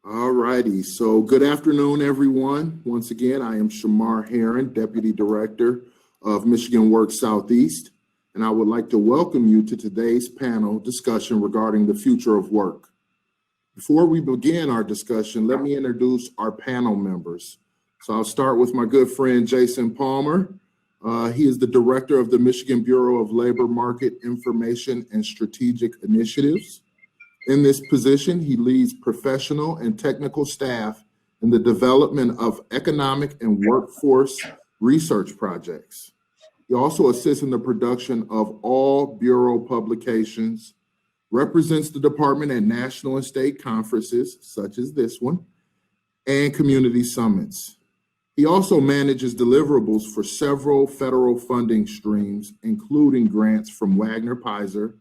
All righty. So good afternoon, everyone. Once again, I am Shamar Herron, Deputy Director of Michigan Works Southeast, and I would like to welcome you to today's panel discussion regarding the future of work. Before we begin our discussion, let me introduce our panel members. So I'll start with my good friend, Jason Palmer. He is the Director of the Michigan Bureau of Labor Market Information and Strategic Initiatives. In this position, he leads professional and technical staff in the development of economic and workforce research projects. He also assists in the production of all Bureau publications, represents the department at national and state conferences, such as this one, and community summits. He also manages deliverables for several federal funding streams, including grants from Wagner-Pfizer,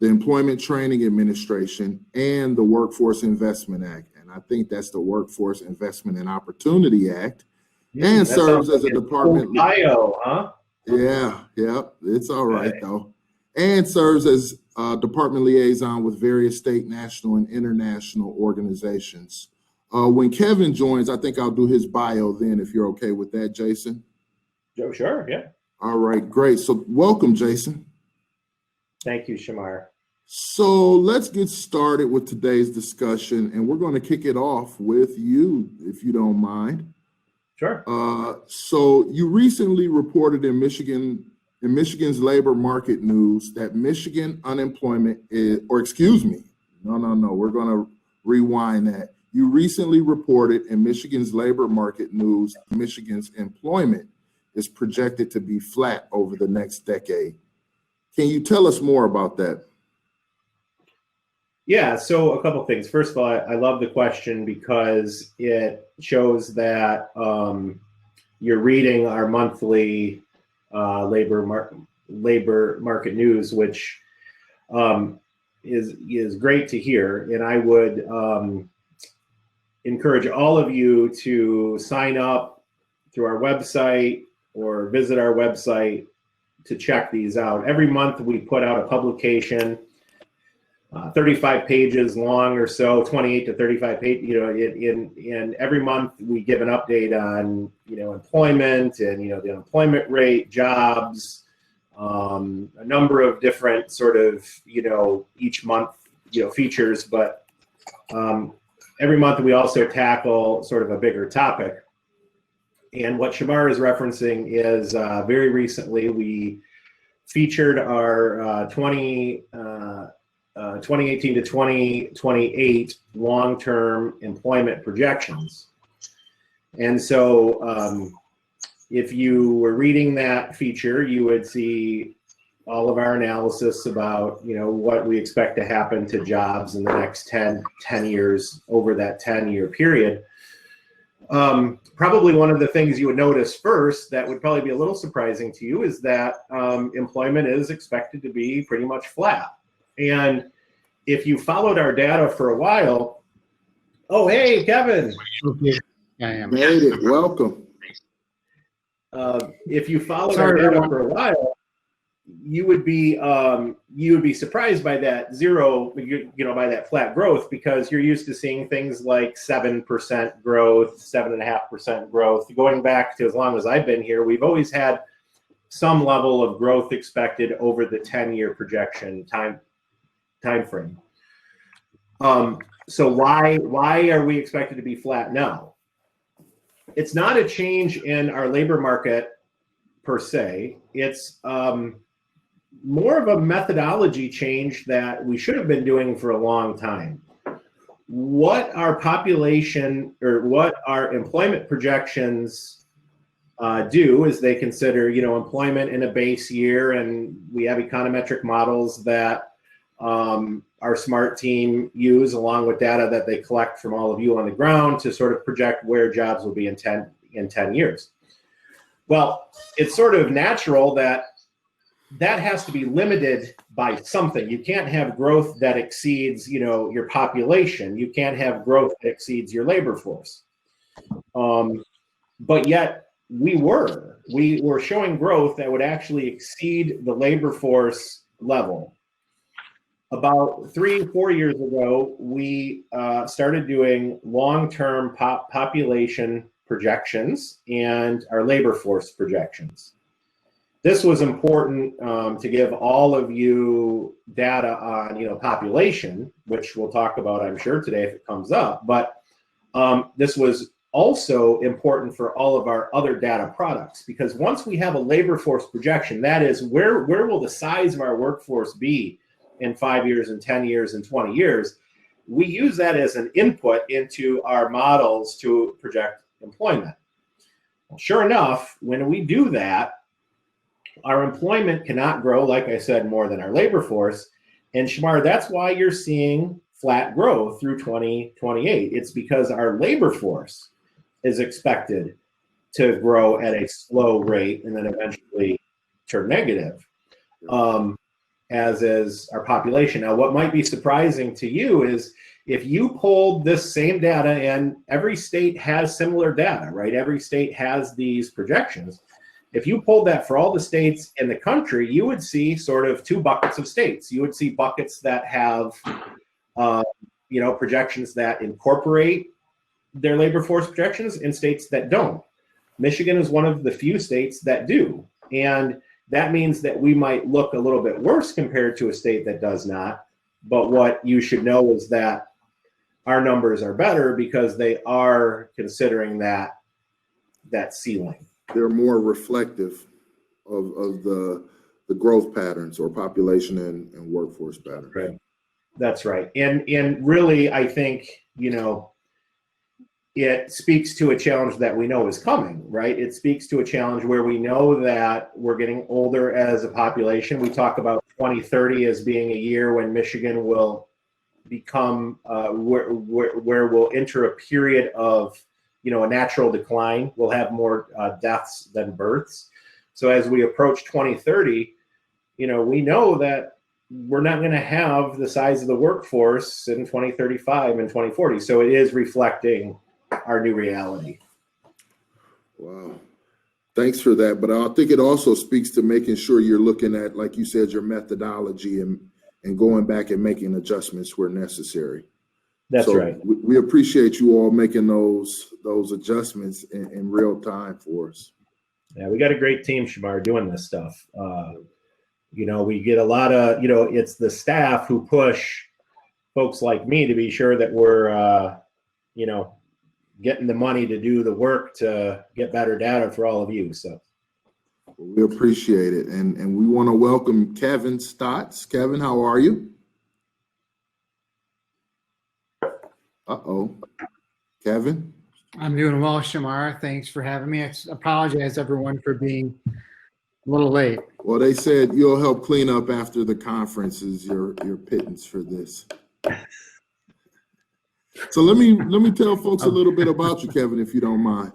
the Employment Training Administration, and the Workforce Investment Act. And I think that's the Workforce Investment and Opportunity Act. And serves as a department. Bio, huh? Yeah, it's all right though. And serves as a department liaison with various state, national, and international organizations. When Kevin joins, I think I'll do his bio then, if you're okay with that, Jason. Oh, sure, yeah. All right, great. So welcome, Jason. Thank you, Shamar. So let's get started with today's discussion, and we're going to kick it off with you, if you don't mind. Sure. So you recently reported in Michigan's labor market news that Michigan unemployment is, or excuse me, no, we're going to rewind that. You recently reported in Michigan's labor market news, Michigan's employment is projected to be flat over the next decade. Can you tell us more about that? Yeah, so a couple things. First of all, I love the question because it shows that you're reading our monthly labor market news, which is great to hear. And I would encourage all of you to sign up through our website or visit our website to check these out. Every month we put out a publication, 35 pages long or so, 28 to 35 pages, in every month we give an update on, employment and, the unemployment rate, jobs, a number of different sort of, each month, features, but every month we also tackle sort of a bigger topic. And what Shamar is referencing is very recently we featured our 2018 to 2028 long-term employment projections. And so if you were reading that feature, you would see all of our analysis about, what we expect to happen to jobs in the next 10 years over that 10-year period. Probably one of the things you would notice first that would probably be a little surprising to you is that employment is expected to be pretty much flat. And if you followed our data for a while, oh, hey, Kevin. Okay. I am. Made it. Welcome. If you followed our data for a while, you would be surprised by that by that flat growth, because you're used to seeing things like 7% growth, 7.5% growth. Going back to as long as I've been here, we've always had some level of growth expected over the 10-year projection time frame. So why are we expected to be flat now? It's not a change in our labor market per se. It's more of a methodology change that we should have been doing for a long time. What our population or what our employment projections do is they consider, employment in a base year, and we have econometric models that our SMART team use along with data that they collect from all of you on the ground to sort of project where jobs will be in 10 years. Well, it's sort of natural that has to be limited by something. You can't have growth that exceeds, your population. You can't have growth that exceeds your labor force. But yet we were showing growth that would actually exceed the labor force level. about 3-4 years ago, we started doing long-term population projections and our labor force projections. This was important to give all of you data on, population, which we'll talk about, I'm sure, today if it comes up. But this was also important for all of our other data products, because once we have a labor force projection, that is where will the size of our workforce be in 5 years and 10 years and 20 years, we use that as an input into our models to project employment. Well, sure enough, when we do that, our employment cannot grow, like I said, more than our labor force. And Shamar, that's why you're seeing flat growth through 2028. It's because our labor force is expected to grow at a slow rate and then eventually turn negative, as is our population. Now, what might be surprising to you is if you pulled this same data, and every state has similar data, right? Every state has these projections. If you pulled that for all the states in the country, you would see sort of two buckets of states. You would see buckets that have, projections that incorporate their labor force projections and states that don't. Michigan is one of the few states that do. And that means that we might look a little bit worse compared to a state that does not. But what you should know is that our numbers are better because they are considering that ceiling. They're more reflective of the growth patterns or population and workforce patterns. Right. That's right. And really, I think, it speaks to a challenge that we know is coming, right? It speaks to a challenge where we know that we're getting older as a population. We talk about 2030 as being a year when Michigan will become where we'll enter a period of, a natural decline. We'll have more deaths than births. So as we approach 2030, we know that we're not going to have the size of the workforce in 2035 and 2040. So it is reflecting our new reality. Wow. Thanks for that. But I think it also speaks to making sure you're looking at, like you said, your methodology and going back and making adjustments where necessary. That's right. We appreciate you all making those adjustments in real time for us. Yeah, we got a great team, Shamar, doing this stuff. We get a lot of, it's the staff who push folks like me to be sure that we're, getting the money to do the work to get better data for all of you. So we appreciate it. And we want to welcome Kevin Stotts. Kevin, how are you? Uh-oh. Kevin? I'm doing well, Shamar. Thanks for having me. I apologize, everyone, for being a little late. Well, they said you'll help clean up after the conference is your pittance for this. So let me tell folks a little bit about you, Kevin, if you don't mind.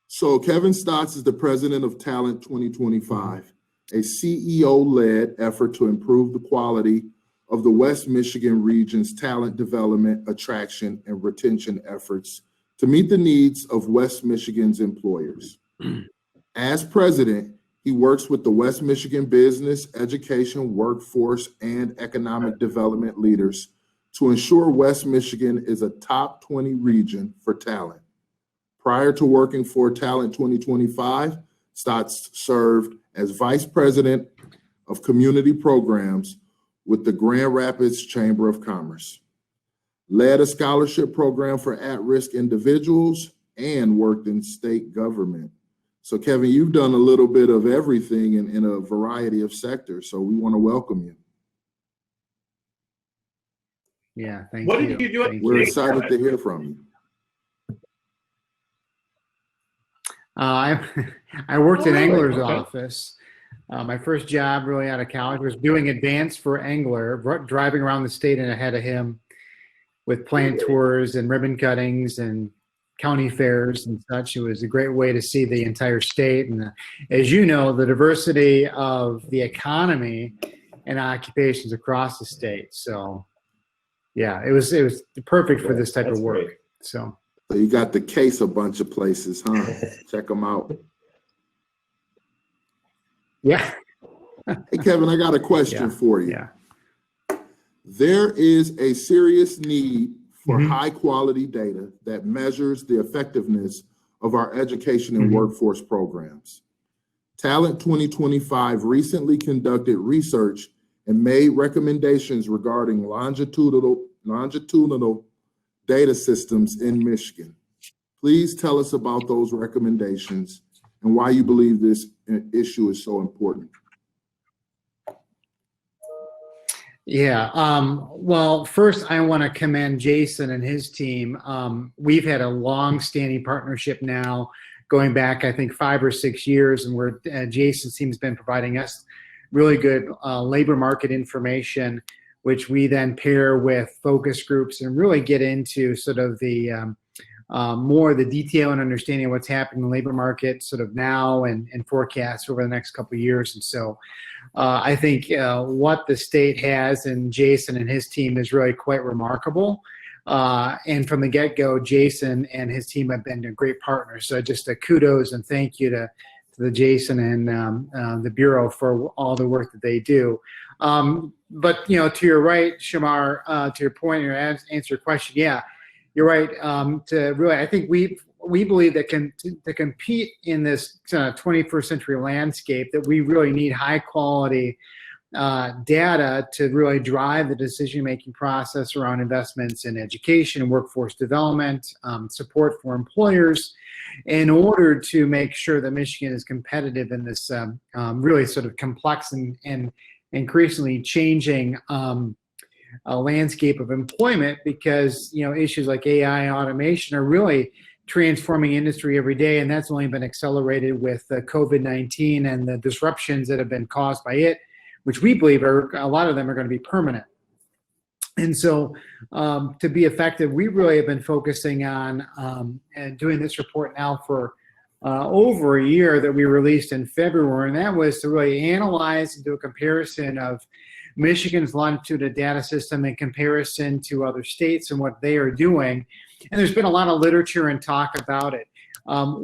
So Kevin Stotts is the president of Talent 2025, a CEO-led effort to improve the quality of the West Michigan region's talent development, attraction, and retention efforts to meet the needs of West Michigan's employers. As president, he works with the West Michigan business, education, workforce, and economic development leaders to ensure West Michigan is a top 20 region for talent. Prior to working for Talent 2025, Stotts served as vice president of community programs with the Grand Rapids Chamber of Commerce, led a scholarship program for at-risk individuals, and worked in state government. So Kevin, you've done a little bit of everything in a variety of sectors, so we want to welcome you. Yeah, thank you. What did you do? We're excited to hear from you. I worked in Angler's Okay. office. My first job really out of college was doing advance for Angler, driving around the state and ahead of him with plant tours and ribbon cuttings and county fairs and such. It was a great way to see the entire state. And as you know, the diversity of the economy and occupations across the state. So yeah, it was perfect for this type of work. Great. So You got the case a bunch of places, huh? Check them out. yeah. Hey, Kevin, I got a question for you. Yeah. There is a serious need for high quality data that measures the effectiveness of our education and workforce programs. Talent 2025 recently conducted research and made recommendations regarding longitudinal data systems in Michigan. Please tell us about those recommendations and why you believe this issue is so important. Yeah, well, first I want to commend Jason and his team. We've had a long-standing partnership now, going back, I think, 5 or 6 years, and where Jason's team's been providing us really good labor market information, which we then pair with focus groups and really get into sort of the more the detail and understanding of what's happening in the labor market sort of now and forecasts over the next couple of years. And so I think what the state has and Jason and his team is really quite remarkable. And from the get-go, Jason and his team have been a great partner. So just a kudos and thank you to the Jason and the Bureau for all the work that they do. But, you know, to your right, Shamar, to your point, your answer your question, yeah, you're right. I think we believe that to compete in this 21st century landscape, that we really need high quality data to really drive the decision-making process around investments in education and workforce development, support for employers, in order to make sure that Michigan is competitive in this really sort of complex and increasingly changing landscape of employment, because, you know, issues like AI and automation are really transforming industry every day, and that's only been accelerated with COVID-19 and the disruptions that have been caused by it, which we believe are, a lot of them are going to be permanent. And so to be effective, we really have been focusing on and doing this report now for over a year, that we released in February, and that was to really analyze and do a comparison of Michigan's longitudinal data system in comparison to other states and what they are doing. And there's been a lot of literature and talk about it.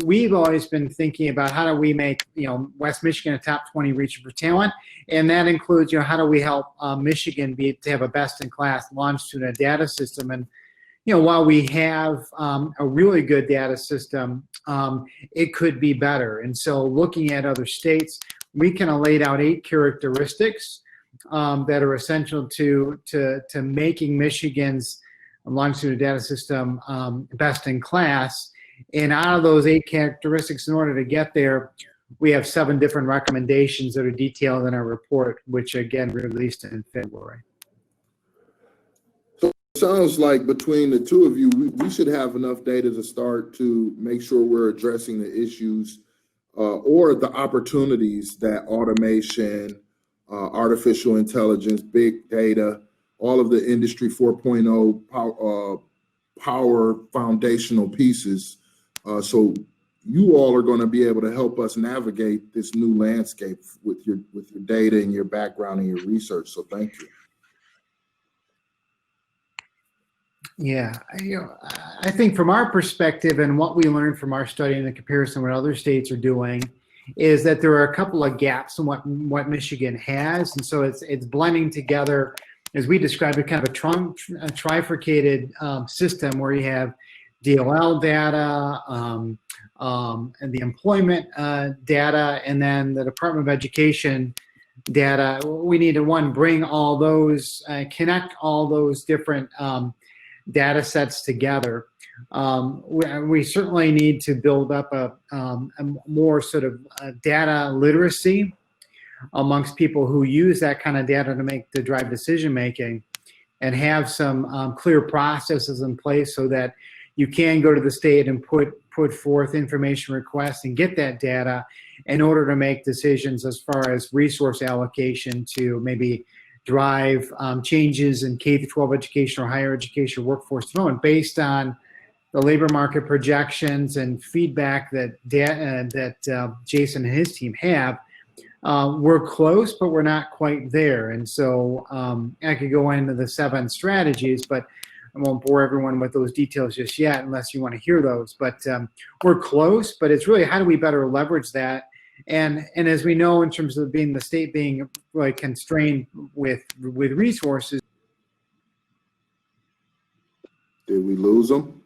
We've always been thinking about how do we make, you know, West Michigan a top 20 region for talent, and that includes, you know, how do we help Michigan to have a best-in-class longitudinal data system. And, you know, while we have a really good data system, it could be better. And so looking at other states, we kind of laid out 8 characteristics that are essential to making Michigan's longitudinal data system best in class. And out of those 8 characteristics, in order to get there, we have 7 different recommendations that are detailed in our report, which again released in February. So it sounds like between the two of you, we should have enough data to start to make sure we're addressing the issues or the opportunities that automation, artificial intelligence, big data, all of the industry 4.0 power foundational pieces. So you all are going to be able to help us navigate this new landscape with your data and your background and your research. So thank you. Yeah, I think from our perspective and what we learned from our study and the comparison with what other states are doing is that there are a couple of gaps in what Michigan has. And so it's blending together, as we described it, kind of a trifurcated system where you have DLL data and the employment data, and then the Department of Education data. We need to, bring all those, connect all those different data sets together. We certainly need to build up a more sort of data literacy amongst people who use that kind of data to drive decision making, and have some clear processes in place so that you can go to the state and put forth information requests and get that data in order to make decisions as far as resource allocation to maybe drive changes in K-12 education or higher education workforce development based on the labor market projections and feedback that Jason and his team have. We're close, but we're not quite there. And so I could go into the 7 strategies, but I won't bore everyone with those details just yet unless you want to hear those. But we're close, but it's really how do we better leverage that? And as we know, in terms of the state being really constrained with resources, Did we lose them?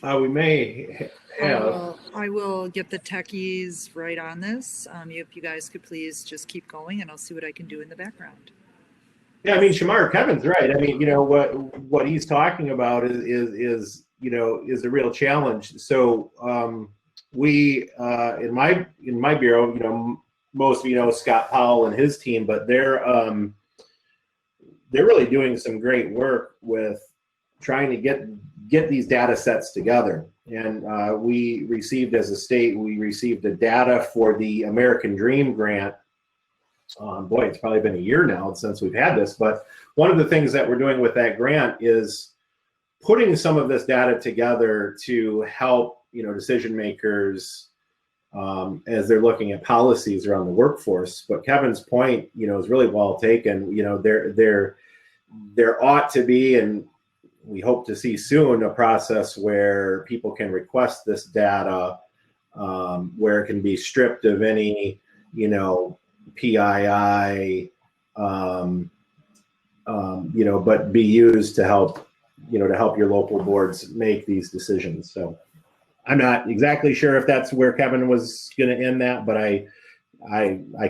We may have. I will get the techies right on this. If you guys could please just keep going, and I'll see what I can do in the background. Yeah, I mean, Shamar, Kevin's right. I mean, what he's talking about is a real challenge. So we in my bureau, most of you know Scott Powell and his team, but they're really doing some great work with trying to get these data sets together. And we received, as a state, the data for the American Dream grant. Boy, it's probably been a year now since we've had this, but one of the things that we're doing with that grant is putting some of this data together to help, decision makers as they're looking at policies around the workforce. But Kevin's point, is really well taken. There ought to be, and we hope to see soon, a process where people can request this data, where it can be stripped of any, PII, but be used to help, your local boards make these decisions. So I'm not exactly sure if that's where Kevin was going to end that, but I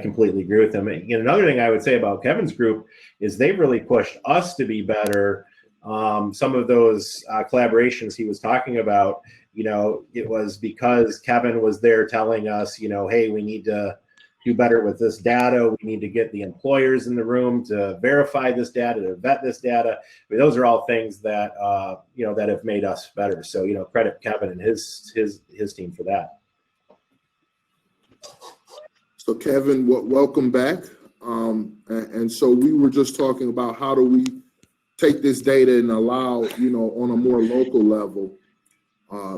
completely agree with him. And another thing I would say about Kevin's group is they've really pushed us to be better. Some of those collaborations he was talking about, it was because Kevin was there telling us, hey, we need to do better with this data. We need to get the employers in the room to verify this data, to vet this data. I mean, those are all things that, that have made us better. So, credit Kevin and his team for that. So Kevin, welcome back. And so we were just talking about how do we take this data and allow, on a more local level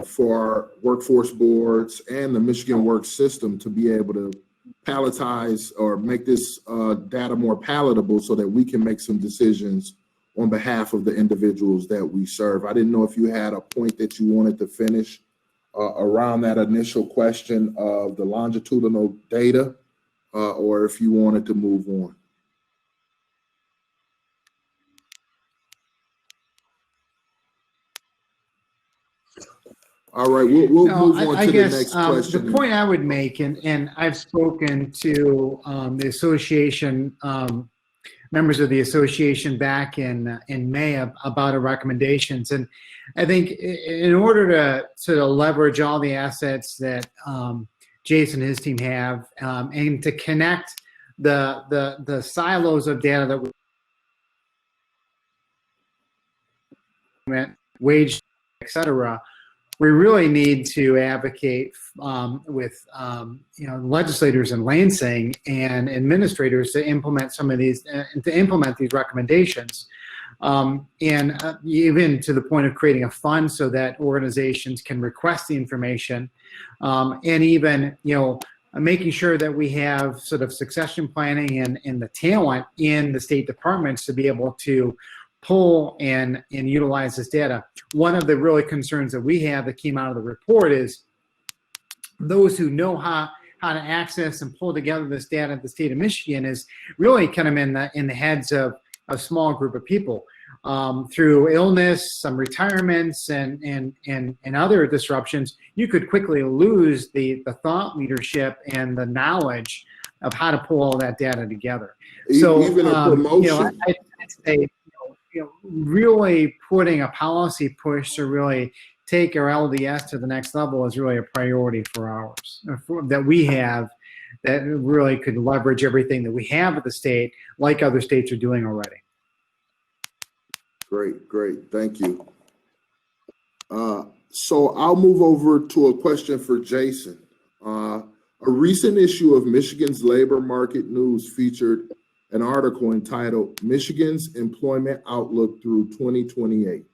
for our workforce boards and the Michigan Work system to be able to palletize or make this data more palatable so that we can make some decisions on behalf of the individuals that we serve. I didn't know if you had a point that you wanted to finish around that initial question of the longitudinal data, or if you wanted to move on. All right, we'll move on to the next question. The point I would make, and I've spoken to the association, members of the association back in May about our recommendations. And I think in order to sort of leverage all the assets that Jason and his team have, and to connect the silos of data that we wage, et cetera, we really need to advocate with legislators in Lansing and administrators to implement some of these, these recommendations, and even to the point of creating a fund so that organizations can request the information, and even making sure that we have sort of succession planning and the talent in the state departments to be able to pull and utilize this data. One of the really concerns that we have that came out of the report is those who know how to access and pull together this data at the state of Michigan is really kind of in the heads of a small group of people. Through illness, some retirements, and other disruptions, you could quickly lose the thought leadership and the knowledge of how to pull all that data together. So even a promotion. I'd say really putting a policy push to really take our LDS to the next level is really a priority for ours, that we have, that really could leverage everything that we have at the state, like other states are doing already. Great, thank you. So I'll move over to a question for Jason. A recent issue of Michigan's Labor Market News featured an article entitled Michigan's Employment Outlook Through 2028.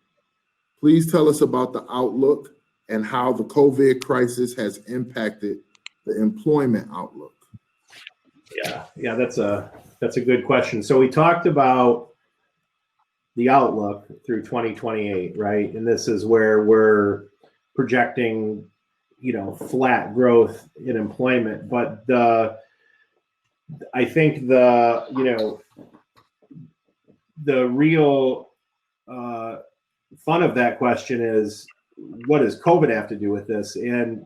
Please tell us about the outlook and how the COVID crisis has impacted the employment outlook. Yeah, that's a good question. So we talked about the outlook through 2028, right? And this is where we're projecting, flat growth in employment. But I think the real fun of that question is, what does COVID have to do with this? And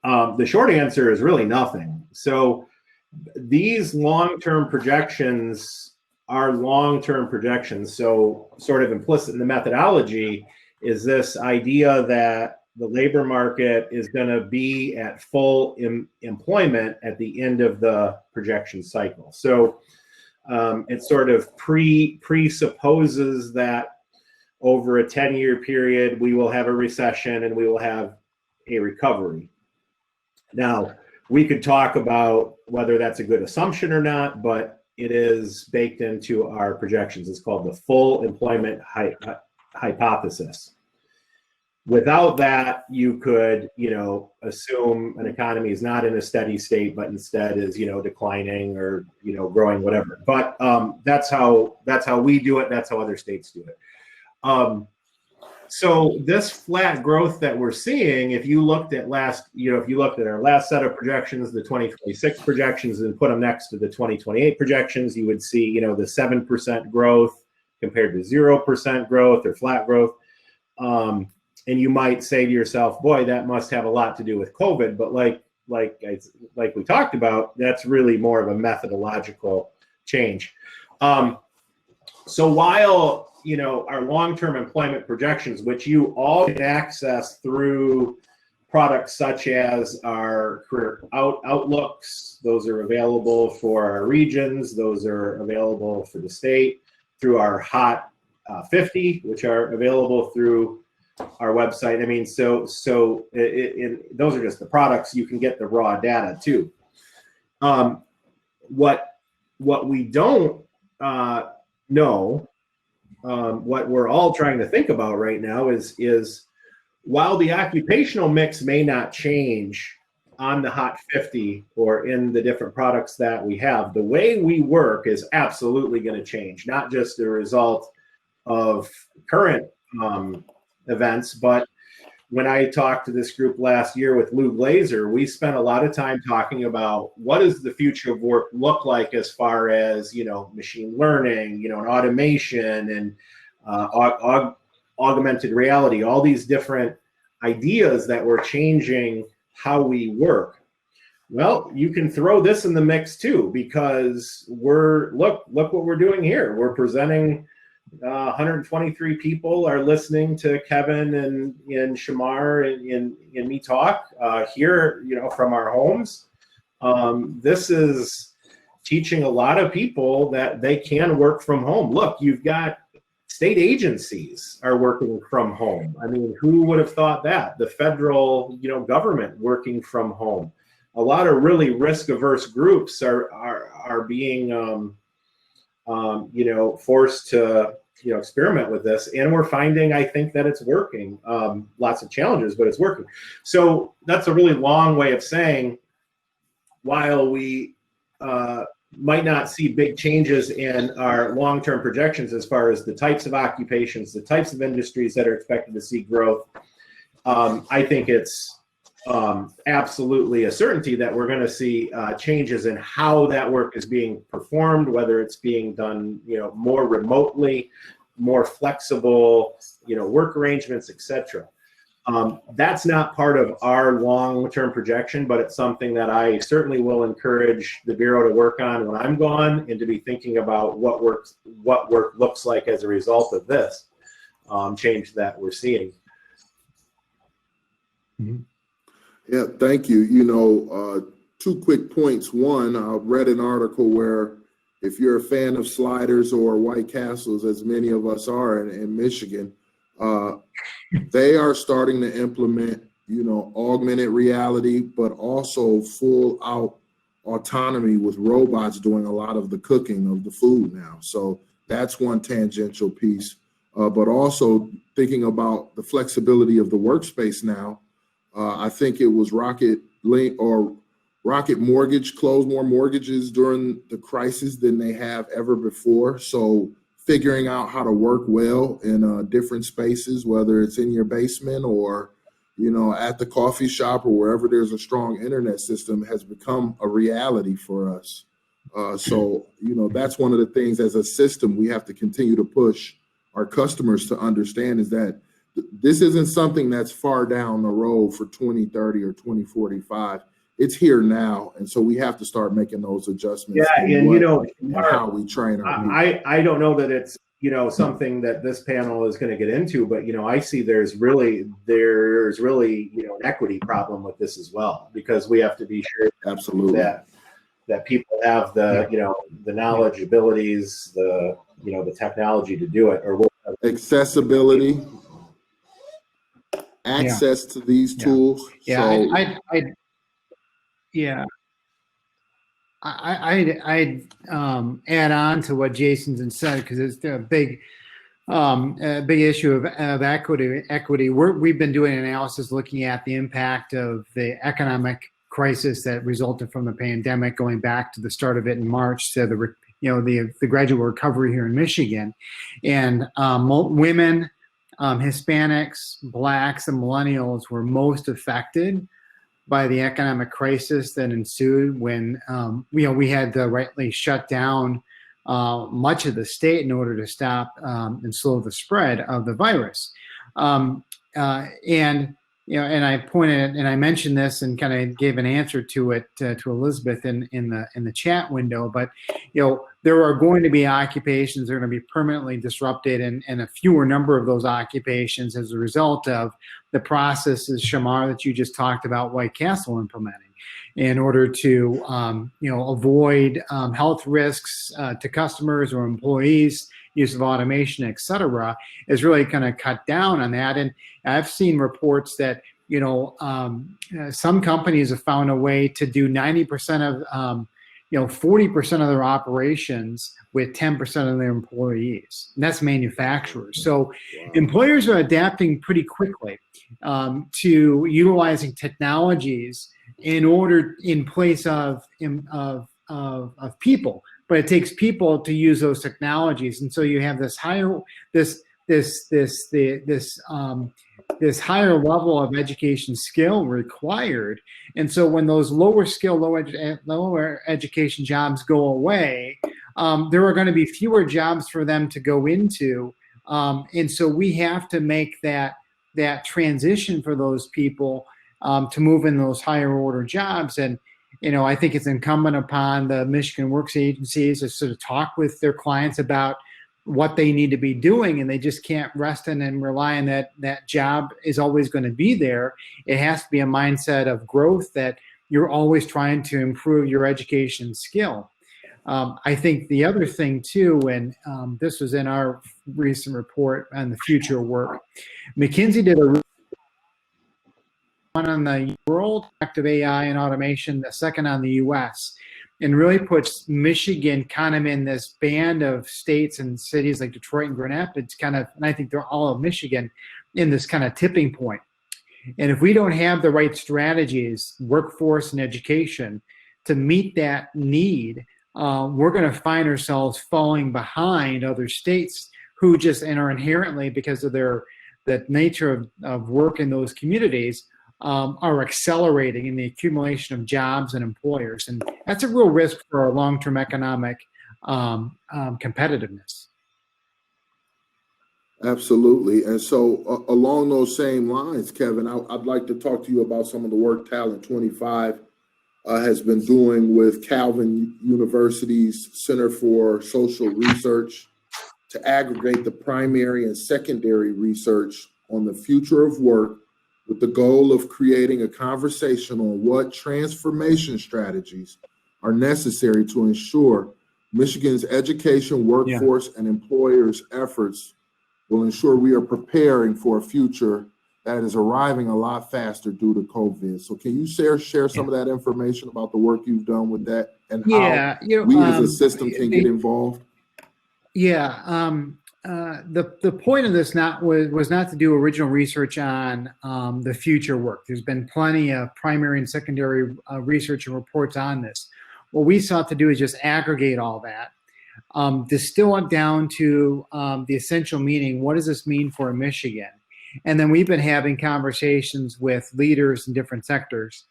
the short answer is really nothing. So these long-term projections are long-term projections. So sort of implicit in the methodology is this idea that the labor market is going to be at full employment at the end of the projection cycle. So it sort of presupposes that over a 10-year period, we will have a recession and we will have a recovery. Now, we could talk about whether that's a good assumption or not, but it is baked into our projections. It's called the full employment hypothesis. Without that, you could, assume an economy is not in a steady state, but instead is, declining or, growing, whatever. But that's how we do it. That's how other states do it. So this flat growth that we're seeing, if you looked at our last set of projections, the 2026 projections, and put them next to the 2028 projections, you would see, the 7% growth compared to 0% growth or flat growth. And you might say to yourself, boy, that must have a lot to do with COVID. But like we talked about, that's really more of a methodological change. So while our long-term employment projections, which you all can access through products such as our career outlooks, those are available for our regions, those are available for the state, through our Hot 50, which are available through our website. I mean, so those are just the products. You can get the raw data too. What we don't know, what we're all trying to think about right now is while the occupational mix may not change on the Hot 50 or in the different products that we have, the way we work is absolutely going to change, not just a result of current events, but when I talked to this group last year with Lou Glazer, we spent a lot of time talking about what does the future of work look like as far as, machine learning, and automation and augmented reality, all these different ideas that were changing how we work. Well, you can throw this in the mix too, because look what we're doing here. We're presenting 123 people are listening to Kevin and Shamar and me talk here, from our homes. This is teaching a lot of people that they can work from home. Look, you've got state agencies are working from home. I mean, who would have thought that? The federal, government working from home. A lot of really risk-averse groups are being forced to experiment with this, and we're finding, I think, that it's working. Lots of challenges, but it's working. So that's a really long way of saying, while we might not see big changes in our long-term projections as far as the types of occupations, the types of industries that are expected to see growth, I think it's absolutely a certainty that we're going to see changes in how that work is being performed, whether it's being done, more remotely, more flexible, work arrangements, etc. That's not part of our long-term projection, but it's something that I certainly will encourage the Bureau to work on when I'm gone, and to be thinking about what work looks like as a result of this change that we're seeing. Mm-hmm. Yeah, thank you. Two quick points. One, I read an article where if you're a fan of sliders or White Castles, as many of us are in Michigan, they are starting to implement, augmented reality, but also full out autonomy with robots doing a lot of the cooking of the food now. So that's one tangential piece. But also thinking about the flexibility of the workspace now. I think it was Rocket Mortgage closed more mortgages during the crisis than they have ever before. So figuring out how to work well in different spaces, whether it's in your basement or, at the coffee shop or wherever there's a strong internet system, has become a reality for us. So that's one of the things as a system we have to continue to push our customers to understand is that this isn't something that's far down the road for 2030 or 2045. It's here now. And so we have to start making those adjustments. Yeah, and and how we train our people. I don't know that it's something that this panel is going to get into, but I see there's really an equity problem with this as well, because we have to be sure absolutely that people have the the knowledge, abilities, the technology to do it, or accessibility, access to these tools. I'd add on to what Jason's said, because it's a big issue of equity. We've been doing analysis looking at the impact of the economic crisis that resulted from the pandemic, going back to the start of it in March to the gradual recovery here in Michigan, and women, Hispanics, Blacks, and millennials were most affected by the economic crisis that ensued when we had to rightly shut down much of the state in order to stop and slow the spread of the virus. And I pointed and I mentioned this and kind of gave an answer to it to Elizabeth in the chat window. But there are going to be occupations that are going to be permanently disrupted, and a fewer number of those occupations as a result of the processes, Shamar, that you just talked about White Castle implementing, in order to avoid health risks to customers or employees, use of automation, et cetera, is really kind of cut down on that. And I've seen reports that some companies have found a way to do 90% of 40% of their operations with 10% of their employees. And that's manufacturers. So employers are adapting pretty quickly to utilizing technologies in place of people. But it takes people to use those technologies, and so you have this higher higher level of education skill required. And so when those lower skill, lower education jobs go away, there are going to be fewer jobs for them to go into, and so we have to make that transition for those people to move in those higher order jobs. And I think it's incumbent upon the Michigan Works agencies to sort of talk with their clients about what they need to be doing, and they just can't rest in and rely on that job is always going to be there. It has to be a mindset of growth, that you're always trying to improve your education skill. I think the other thing too, and this was in our recent report on the future of work, McKinsey did a one on the world, active AI and automation, the second on the US, and really puts Michigan kind of in this band of states and cities like Detroit and Grand Rapids, and I think they're all of Michigan, in this kind of tipping point. And if we don't have the right strategies, workforce and education, to meet that need, we're going to find ourselves falling behind other states who just are inherently, because of the nature of work in those communities, are accelerating in the accumulation of jobs and employers. And that's a real risk for our long-term economic competitiveness. Absolutely. And so along those same lines, Kevin, I'd like to talk to you about some of the work Talent 25 has been doing with Calvin University's Center for Social Research to aggregate the primary and secondary research on the future of work, with the goal of creating a conversation on what transformation strategies are necessary to ensure Michigan's education, workforce, and employers' efforts will ensure we are preparing for a future that is arriving a lot faster due to COVID. So can you share some of that information about the work you've done with that, and how we as a system can get involved? The point of this was not to do original research on the future work. There's been plenty of primary and secondary research and reports on this. What we sought to do is just aggregate all that, distill it down to the essential meaning. What does this mean for Michigan? And then we've been having conversations with leaders in different sectors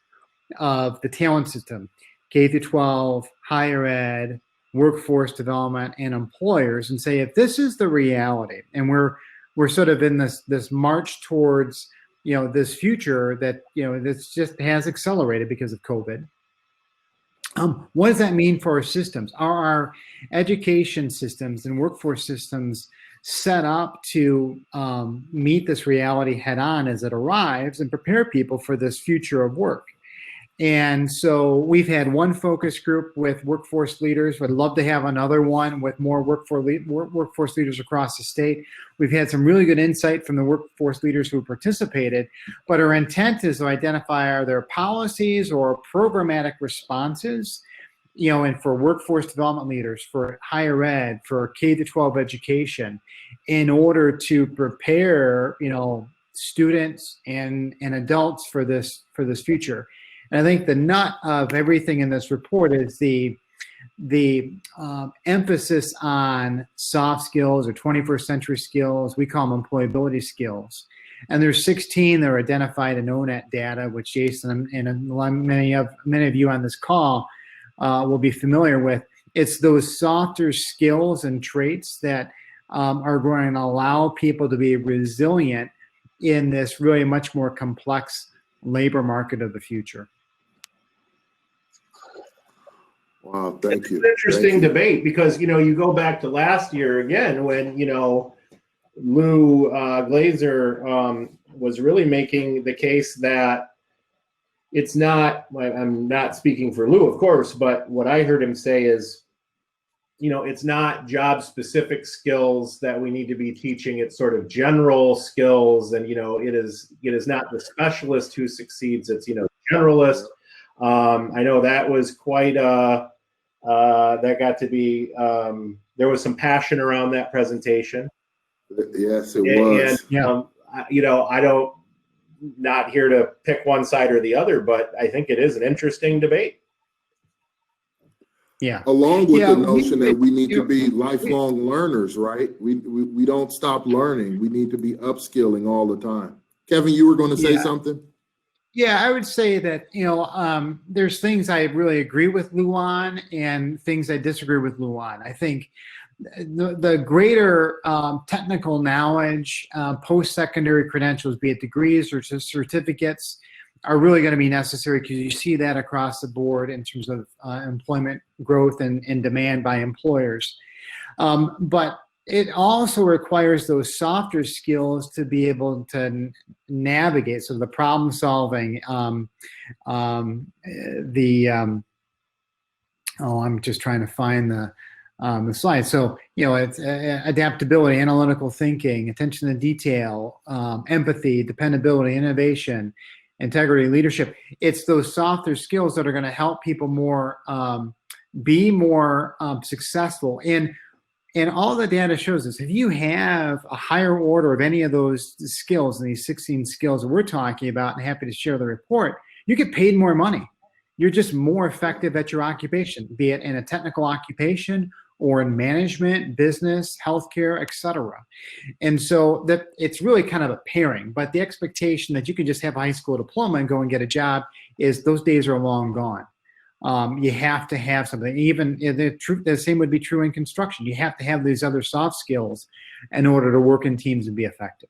of the talent system, K through 12, higher ed, workforce development, and employers, and say, if this is the reality, and we're sort of in this march towards, this future that, this just has accelerated because of COVID. What does that mean for our systems? Are our education systems and workforce systems set up to meet this reality head on as it arrives and prepare people for this future of work? And so we've had one focus group with workforce leaders. Would love to have another one with more workforce leaders across the state. We've had some really good insight from the workforce leaders who participated, but our intent is to identify, are there policies or programmatic responses, and for workforce development leaders, for higher ed, for K-12 education, in order to prepare, students and adults for this future. And I think the nut of everything in this report is the emphasis on soft skills or 21st century skills. We call them employability skills. And there's 16 that are identified in ONET data, which Jason and many of you on this call will be familiar with. It's those softer skills and traits that are going to allow people to be resilient in this really much more complex labor market of the future. Wow, thank you. It's an interesting debate because, you go back to last year again when, Lou Glazer was really making the case that it's not, I'm not speaking for Lou, of course, but what I heard him say is, it's not job specific skills that we need to be teaching. It's sort of general skills. And, it is not the specialist who succeeds. It's, generalist. I know that was quite that got to be, there was some passion around that presentation. Yes, it was. And, I don't, not here to pick one side or the other, but I think it is an interesting debate. Yeah. Along with the notion that we need to be lifelong learners, right? We don't stop learning. We need to be upskilling all the time. Kevin, you were going to say something? Yeah, I would say that, there's things I really agree with Lou on and things I disagree with Lou on. I think the greater technical knowledge, post-secondary credentials, be it degrees or certificates, are really going to be necessary because you see that across the board in terms of employment growth and demand by employers. But it also requires those softer skills to be able to navigate. So the problem solving, I'm just trying to find the slide. So, it's adaptability, analytical thinking, attention to detail, empathy, dependability, innovation, integrity, leadership. It's those softer skills that are going to help people be more successful. And all the data shows us, if you have a higher order of any of those skills, and these 16 skills that we're talking about, and happy to share the report, you get paid more money. You're just more effective at your occupation, be it in a technical occupation or in management, business, healthcare, et cetera. And so that it's really kind of a pairing, but the expectation that you can just have a high school diploma and go and get a job is those days are long gone. You have to have something. Even the same would be true in construction. You have to have these other soft skills in order to work in teams and be effective.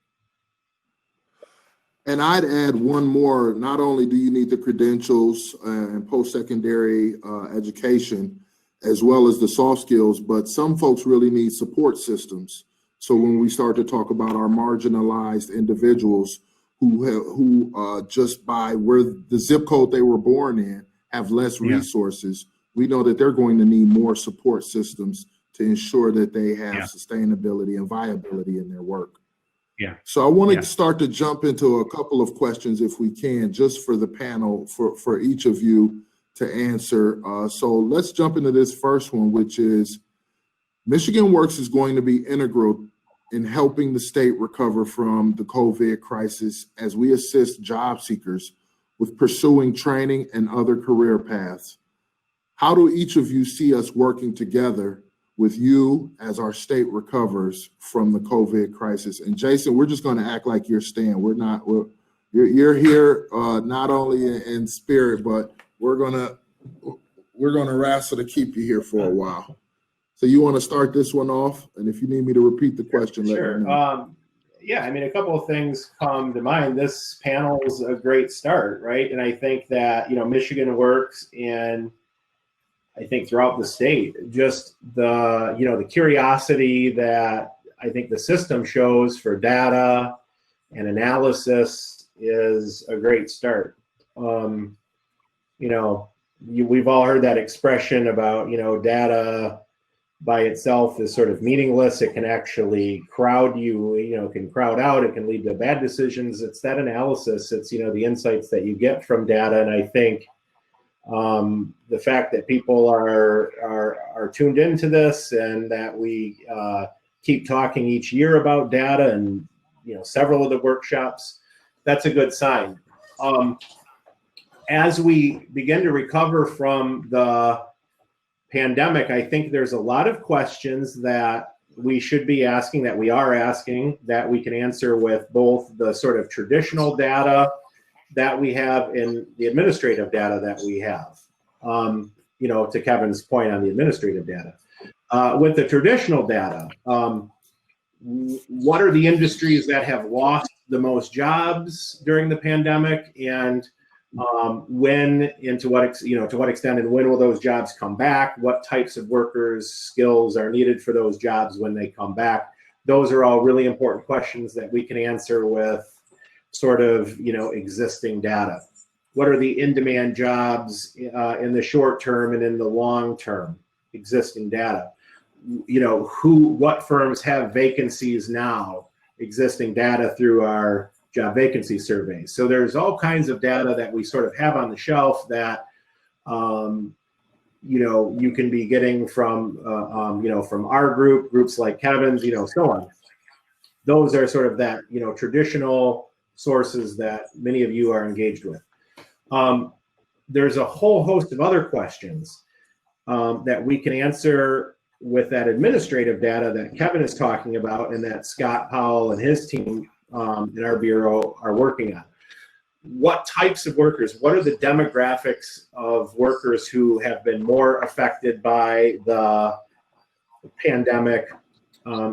And I'd add one more. Not only do you need the credentials and post-secondary education, as well as the soft skills, but some folks really need support systems. So when we start to talk about our marginalized individuals who just by where the zip code they were born in have less resources, we know that they're going to need more support systems to ensure that they have sustainability and viability in their work. Yeah. So I want to start to jump into a couple of questions, if we can, just for the panel, for each of you to answer. So let's jump into this first one, which is Michigan Works is going to be integral in helping the state recover from the COVID crisis as we assist job seekers with pursuing training and other career paths. How do each of you see us working together with you as our state recovers from the COVID crisis? And Jason, we're just going to act like you're Stan. You're here not only in spirit, but we're gonna wrestle to keep you here for a while. So you want to start this one off? And if you need me to repeat the question, let me Sure. know. Yeah, I mean, a couple of things come to mind. This panel is a great start, right? And I think that, Michigan Works, and I think throughout the state, just the curiosity that I think the system shows for data and analysis is a great start. We've all heard that expression about, data by itself is sort of meaningless. It can actually crowd you, can crowd out. It can lead to bad decisions. It's that analysis. It's, the insights that you get from data. And I think the fact that people are tuned into this, and that we keep talking each year about data, and, several of the workshops, that's a good sign. As we begin to recover from the pandemic, I think there's a lot of questions that we should be asking, that we are asking, that we can answer with both the sort of traditional data that we have and the administrative data that we have. To Kevin's point on the administrative data. With the traditional data, what are the industries that have lost the most jobs during the pandemic, and when and to what extent and when will those jobs come back? What types of workers' skills are needed for those jobs when they come back? Those are all really important questions that we can answer with sort of, existing data. What are the in-demand jobs in the short term and in the long term? Existing data. What firms have vacancies now? Existing data through our job vacancy surveys. So there's all kinds of data that we sort of have on the shelf that, you can be getting from, from our groups like Kevin's, so on. Those are sort of that, traditional sources that many of you are engaged with. There's a whole host of other questions that we can answer with that administrative data that Kevin is talking about, and that Scott Powell and his team in our bureau are working on. What types of workers, what are the demographics of workers who have been more affected by the pandemic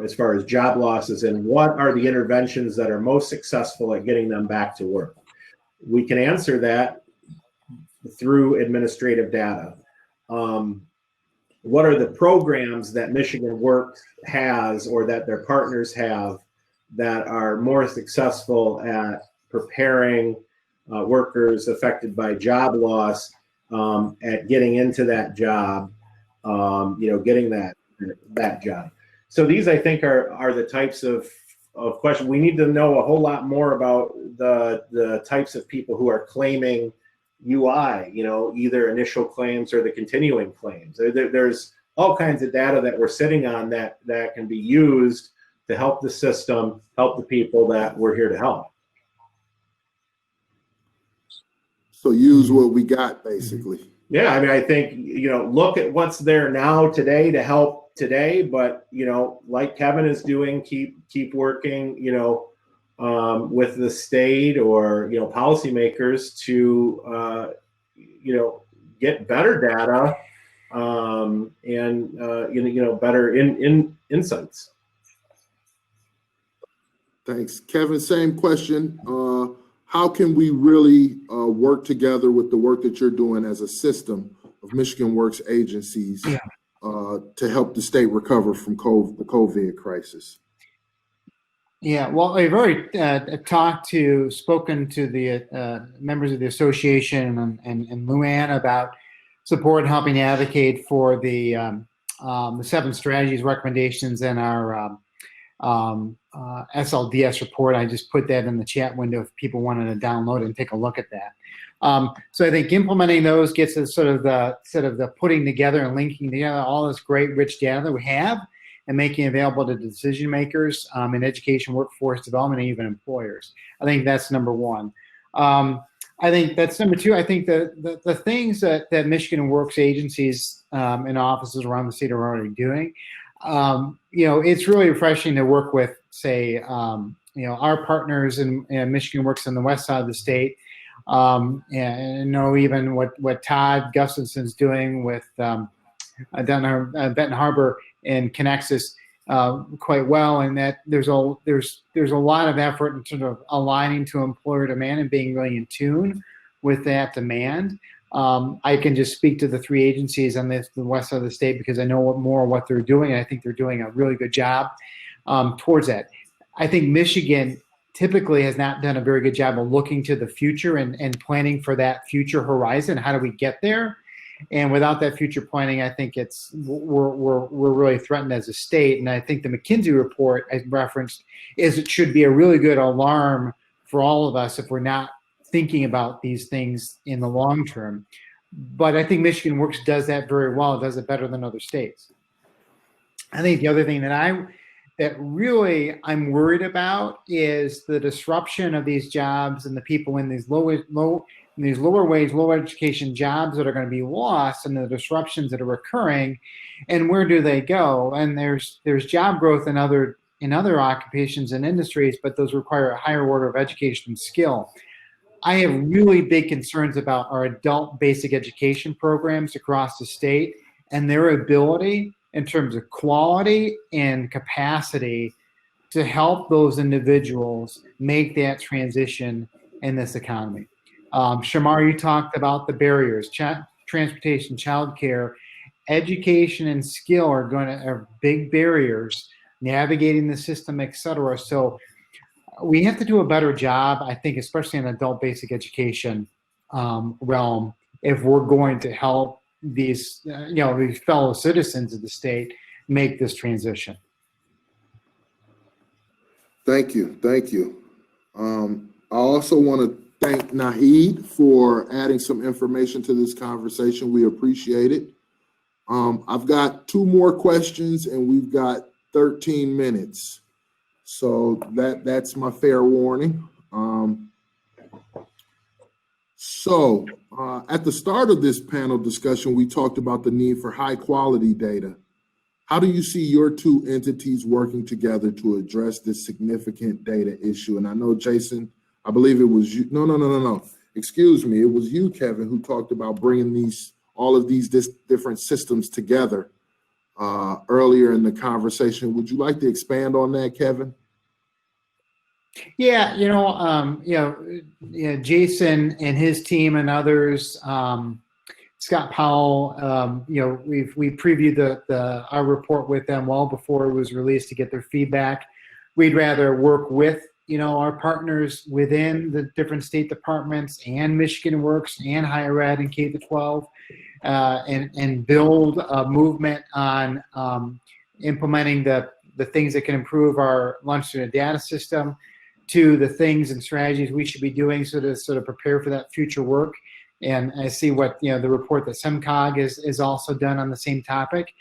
as far as job losses, and what are the interventions that are most successful at getting them back to work? We can answer that through administrative data. What are the programs that Michigan Works has, or that their partners have, that are more successful at preparing workers affected by job loss at getting into that job, getting that job. So these, I think, are the types of questions. We need to know a whole lot more about the types of people who are claiming UI, either initial claims or the continuing claims. There's all kinds of data that we're sitting on that can be used to help the system, help the people that we're here to help. So use what we got, basically. Yeah, I mean, I think, look at what's there now today to help today, but, like Kevin is doing, keep working, with the state or, policymakers to, get better data and, better insights. Thanks. Kevin, same question. How can we really work together with the work that you're doing as a system of Michigan Works agencies to help the state recover from the COVID crisis? Yeah, well, I've already spoken to the members of the association and Luann about support and helping advocate for the 7 strategies recommendations in our SLDS report. I just put that in the chat window if people wanted to download it and take a look at that. So I think implementing those gets us sort of the putting together and linking together all this great rich data that we have and making it available to decision makers in education, workforce development, and even employers. I think that's number one. I think that's number two. I think the things that Michigan Works agencies and offices around the state are already doing, it's really refreshing to work with, say, our partners in Michigan Works on the west side of the state, and know even what Todd Gustafson's doing with Benton Harbor and connects us quite well, and that there's a lot of effort in sort of aligning to employer demand and being really in tune with that demand. I can just speak to the 3 agencies on the west side of the state because I know more what they're doing, and I think they're doing a really good job towards that. I think Michigan typically has not done a very good job of looking to the future and planning for that future horizon. How do we get there? And without that future planning, I think we're really threatened as a state. And I think the McKinsey report I referenced it should be a really good alarm for all of us if we're not thinking about these things in the long term. But I think Michigan Works does that very well. It does it better than other states. I think the other thing that really I'm worried about is the disruption of these jobs and the people in these lower wage, lower education jobs that are going to be lost, and the disruptions that are occurring, and where do they go? And there's job growth in other occupations and industries, but those require a higher order of education and skill. I have really big concerns about our adult basic education programs across the state and their ability in terms of quality and capacity to help those individuals make that transition in this economy. Shamar, you talked about the barriers, transportation, childcare, education, and skill are big barriers, navigating the system, et cetera. So we have to do a better job, I think, especially in adult basic education realm, if we're going to help these fellow citizens of the state make this transition. Thank you. I also want to thank Naheed for adding some information to this conversation. We appreciate it. I've got 2 more questions and we've got 13 minutes. So that's my fair warning. At the start of this panel discussion, we talked about the need for high quality data. How do you see your 2 entities working together to address this significant data issue? And I know, Jason, I believe it was you. No. Excuse me. It was you, Kevin, who talked about bringing all of these different systems together earlier in the conversation. Would you like to expand on that, Kevin? Yeah, Jason and his team and others, Scott Powell, we previewed our report with them well before it was released to get their feedback. We'd rather work with our partners within the different state departments and Michigan Works and higher ed and K-12 and build a movement on implementing the things that can improve our lunch student data system to the things and strategies we should be doing so to sort of prepare for that future work. And I see what, the report that SEMCOG is also done on the same topic.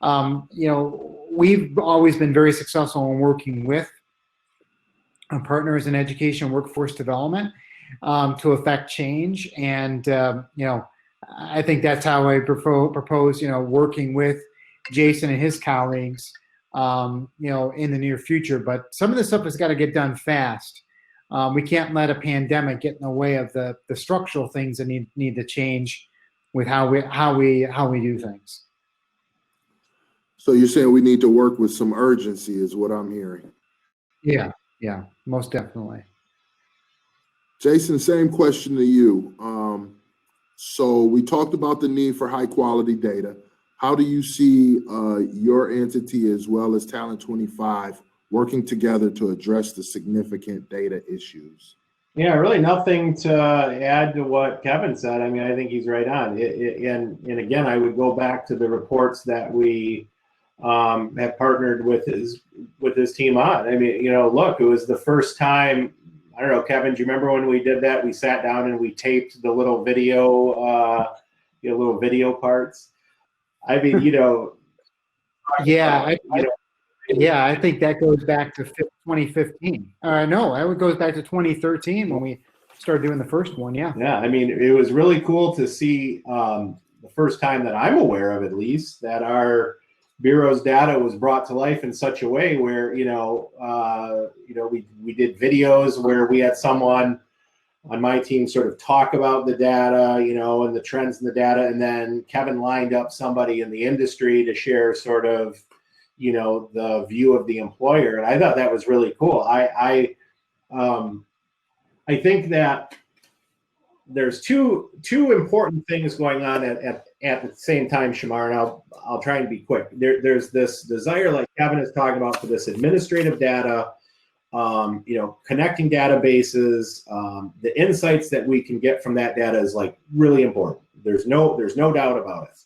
We've always been very successful in working with partners in education and workforce development to affect change. And, I think that's how I propose, working with Jason and his colleagues, in the near future. But some of this stuff has got to get done fast. We can't let a pandemic get in the way of the structural things that need to change with how we do things. So you're saying we need to work with some urgency is what I'm hearing. Yeah, most definitely. Jason, same question to you. So we talked about the need for high quality data. How do you see your entity as well as Talent 25 working together to address the significant data issues? Yeah, really nothing to add to what Kevin said. I mean, I think he's right on. And again, I would go back to the reports that we have partnered with his team on. I mean, look, it was the first time. I don't know, Kevin, do you remember when we did that? We sat down and we taped the little video, little video parts. I mean, Yeah, I think that goes back to 2015. No, it goes back to 2013 when we started doing the first one. Yeah. Yeah, I mean, it was really cool to see the first time that I'm aware of, at least, that our Bureau's data was brought to life in such a way where, we did videos where we had someone on my team sort of talk about the data, and the trends in the data. And then Kevin lined up somebody in the industry to share sort of, the view of the employer. And I thought that was really cool. I think that there's two important things going on at the same time, Shamar, and I'll try and be quick. There's this desire, like Kevin is talking about, for this administrative data, connecting databases. The insights that we can get from that data is like really important. There's no doubt about it.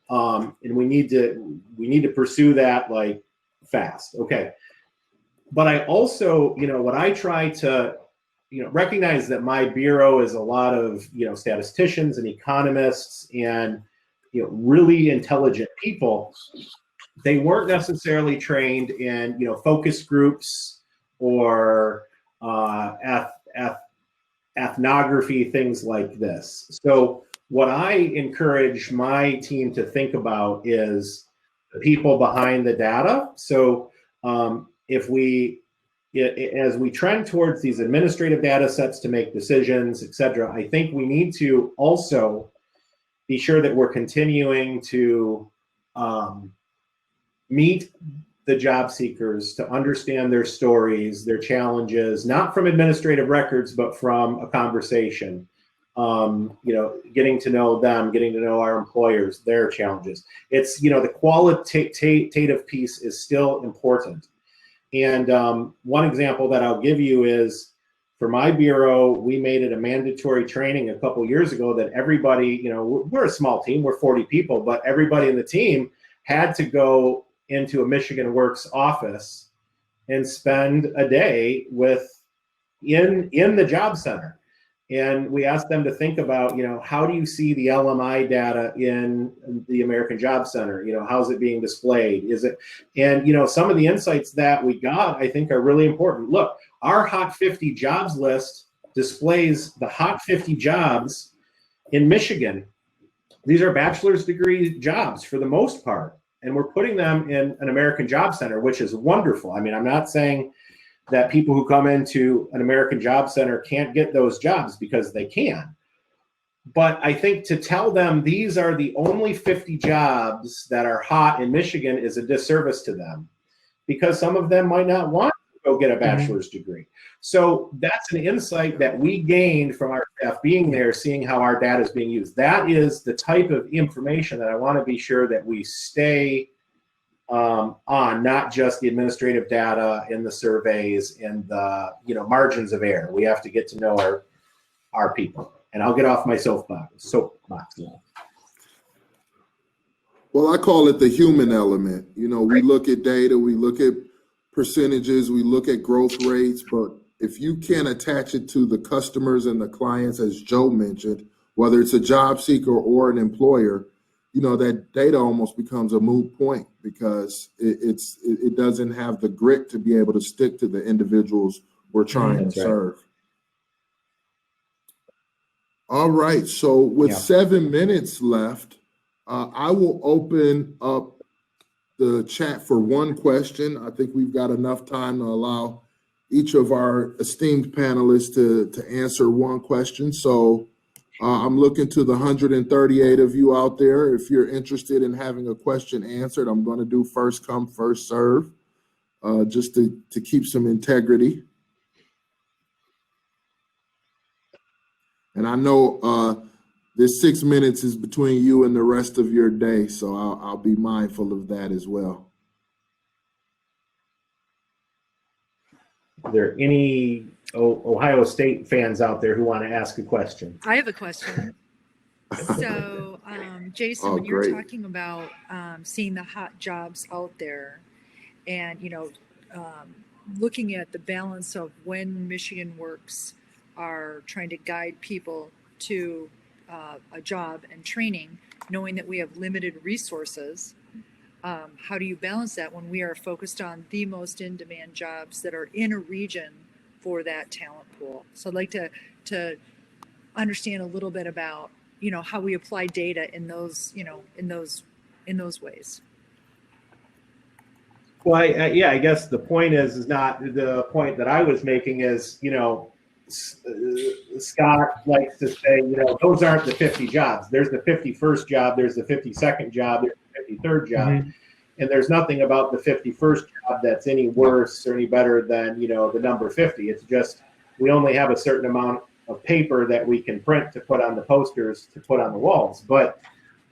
And we need to pursue that like fast. Okay. But I also, what I try to, recognize that my bureau is a lot of, statisticians and economists and, really intelligent people. They weren't necessarily trained in, focus groups or ethnography, things like this. So what I encourage my team to think about is the people behind the data. So as we trend towards these administrative data sets to make decisions, et cetera, I think we need to also be sure that we're continuing to meet the job seekers, to understand their stories, their challenges, not from administrative records, but from a conversation. Getting to know them, getting to know our employers, their challenges. It's, the qualitative piece is still important. And one example that I'll give you is, for my bureau, we made it a mandatory training a couple years ago that everybody, we're a small team, we're 40 people, but everybody in the team had to go into a Michigan Works office and spend a day in the job center. And we asked them to think about, how do you see the LMI data in the American Job Center? How's it being displayed? And some of the insights that we got, I think, are really important. Look, our Hot 50 jobs list displays the Hot 50 jobs in Michigan. These are bachelor's degree jobs for the most part. And we're putting them in an American Job Center, which is wonderful. I mean, I'm not saying that people who come into an American Job Center can't get those jobs, because they can. But I think to tell them these are the only 50 jobs that are hot in Michigan is a disservice to them, because some of them might not want to go get a bachelor's degree. So that's an insight that we gained from our staff being there, seeing how our data is being used. That is the type of information that I want to be sure that we stay on, not just the administrative data and the surveys and the margins of error. We have to get to know our people. And I'll get off my soapbox now. Well, I call it the human element. We look at data, we look at percentages, we look at growth rates, but if you can't attach it to the customers and the clients, as Joe mentioned, whether it's a job seeker or an employer, that data almost becomes a moot point, because it doesn't have the grit to be able to stick to the individuals we're trying to serve. All right, so with 7 minutes left, I will open up the chat for one question. I think we've got enough time to allow each of our esteemed panelists to answer one question. So I'm looking to the 138 of you out there. If you're interested in having a question answered, I'm going to do first come, first serve, just to keep some integrity. And I know this 6 minutes is between you and the rest of your day, so I'll be mindful of that as well. Are there any Ohio State fans out there who want to ask a question? I have a question. So, Jason, when you're talking about seeing the hot jobs out there and, looking at the balance of when Michigan Works are trying to guide people to a job and training, knowing that we have limited resources, how do you balance that when we are focused on the most in-demand jobs that are in a region for that talent pool? So I'd like to understand a little bit about, how we apply data in those, in those ways. Well, I guess the point is not the point that I was making is, Scott likes to say, those aren't the 50 jobs. There's the 51st job, there's the 52nd job, there's the 53rd job. Mm-hmm. And there's nothing about the 51st job that's any worse or any better than, you know, the number 50. It's just we only have a certain amount of paper that we can print to put on the posters, to put on the walls. But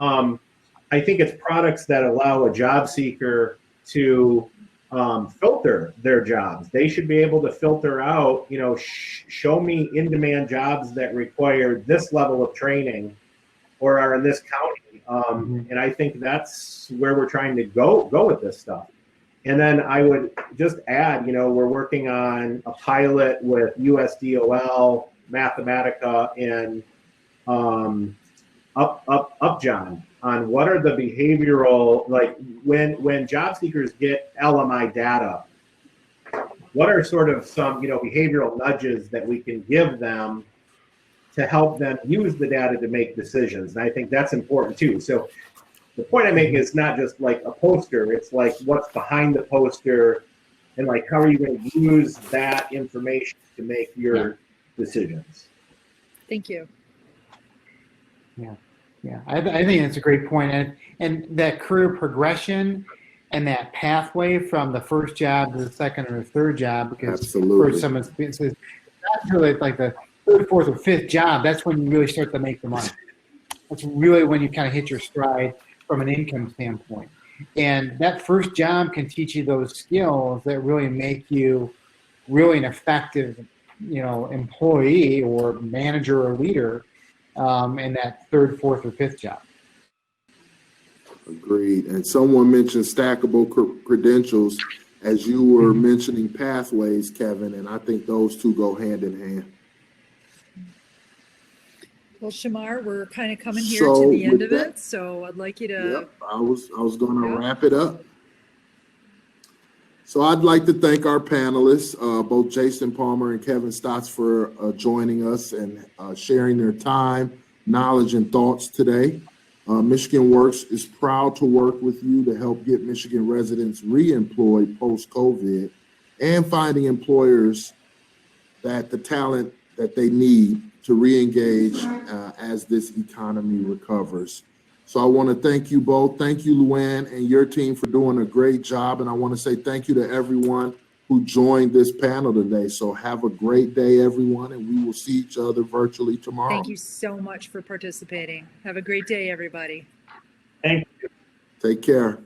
I think it's products that allow a job seeker to filter their jobs. They should be able to filter out, you know, show me in-demand jobs that require this level of training or are in this county. And I think that's where we're trying to go with this stuff. And then I would just add, you know, we're working on a pilot with USDOL, Mathematica, and Upjohn on what are the behavioral, like when job seekers get LMI data, what are sort of some, you know, behavioral nudges that we can give them to help them use the data to make decisions. And I think that's important too. So the point I'm making is not just like a poster, it's like what's behind the poster and like how are you going to use that information to make your decisions. Thank you. Yeah, I think that's a great point. And that career progression and that pathway from the first job to the second or third job, because Absolutely. for some experiences, that's really like the third, fourth, or fifth job. That's when you really start to make the money. That's really when you kind of hit your stride from an income standpoint. And that first job can teach you those skills that really make you really an effective, you know, employee or manager or leader in that third, fourth, or fifth job. Agreed. And someone mentioned stackable credentials as you were mentioning pathways, Kevin, and I think those two go hand in hand. Well, Shamar, we're kind of coming here to the end of it, so I'd like you to. Yep, I was going to wrap it up. So I'd like to thank our panelists, both Jason Palmer and Kevin Stotts, for joining us and sharing their time, knowledge, and thoughts today. Michigan Works is proud to work with you to help get Michigan residents re-employed post-COVID and finding employers that the talent that they need to re-engage as this economy recovers. So I want to thank you both. Thank you, Luann, and your team for doing a great job. And I want to say thank you to everyone who joined this panel today. So have a great day, everyone, and we will see each other virtually tomorrow. Thank you so much for participating. Have a great day, everybody. Thank you. Take care.